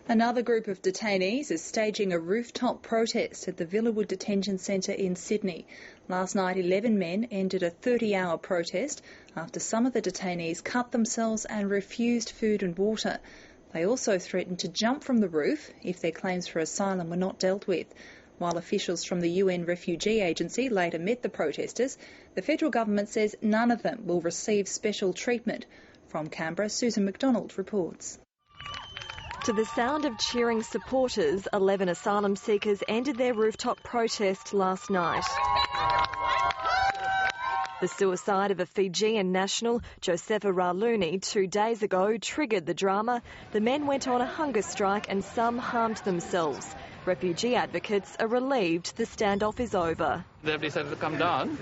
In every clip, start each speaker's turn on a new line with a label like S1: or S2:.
S1: Another group of detainees is staging a rooftop protest at the Villawood Detention Centre in Sydney. Last night, 11 men ended a 30-hour protest after some of the detainees cut themselves and refused food and water. They also threatened to jump from the roof if their claims for asylum were not dealt with. While officials from the UN Refugee Agency later met the protesters, the federal government says none of them will receive special treatment. From Canberra, Susan McDonald reports.
S2: To the sound of cheering supporters, 11 asylum seekers ended their rooftop protest last night. The suicide of a Fijian national, Josefa Raluni, 2 days ago triggered the drama. The men went on a hunger strike and some harmed themselves. Refugee advocates are relieved the standoff is over.
S3: They've decided to come down.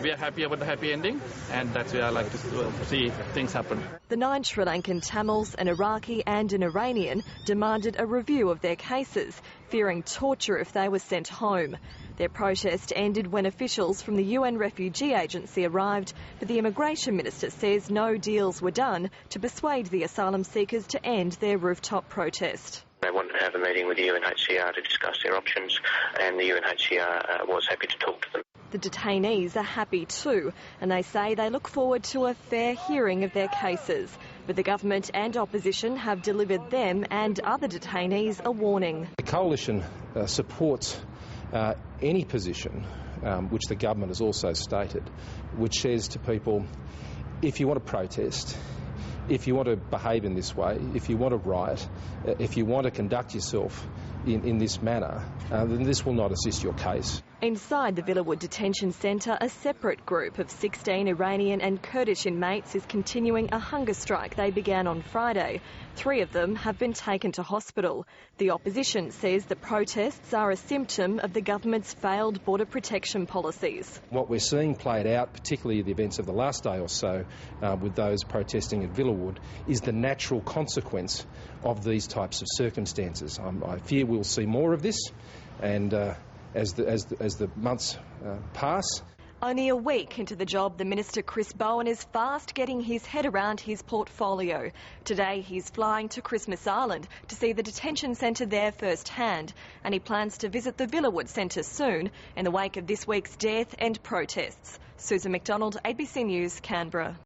S3: We are happy about the happy ending, and that's where I like to see things happen.
S2: The 9 Sri Lankan Tamils, an Iraqi and an Iranian, demanded a review of their cases, fearing torture if they were sent home. Their protest ended when officials from the UN Refugee Agency arrived, but the Immigration Minister says no deals were done to persuade the asylum seekers to end their rooftop protest.
S4: They wanted to have a meeting with the UNHCR to discuss their options, and the UNHCR was happy to talk to them.
S2: The detainees are happy too, and they say they look forward to a fair hearing of their cases. But the government and opposition have delivered them and other detainees a warning.
S5: The coalition supports any position, which the government has also stated, which says to people, if you want to protest, if you want to behave in this way, if you want to riot, if you want to conduct yourself in this manner, then this will not assist your case.
S2: Inside the Villawood Detention Centre, a separate group of 16 Iranian and Kurdish inmates is continuing a hunger strike they began on Friday. 3 of them have been taken to hospital. The opposition says the protests are a symptom of the government's failed border protection policies.
S5: What we're seeing played out, particularly the events of the last day or so, with those protesting at Villawood, is the natural consequence of these types of circumstances. I fear we'll see more of this, and as the months pass.
S2: Only a week into the job, the Minister Chris Bowen is fast getting his head around his portfolio. Today he's flying to Christmas Island to see the detention centre there firsthand, and he plans to visit the Villawood Centre soon in the wake of this week's death and protests. Susan McDonald, ABC News, Canberra.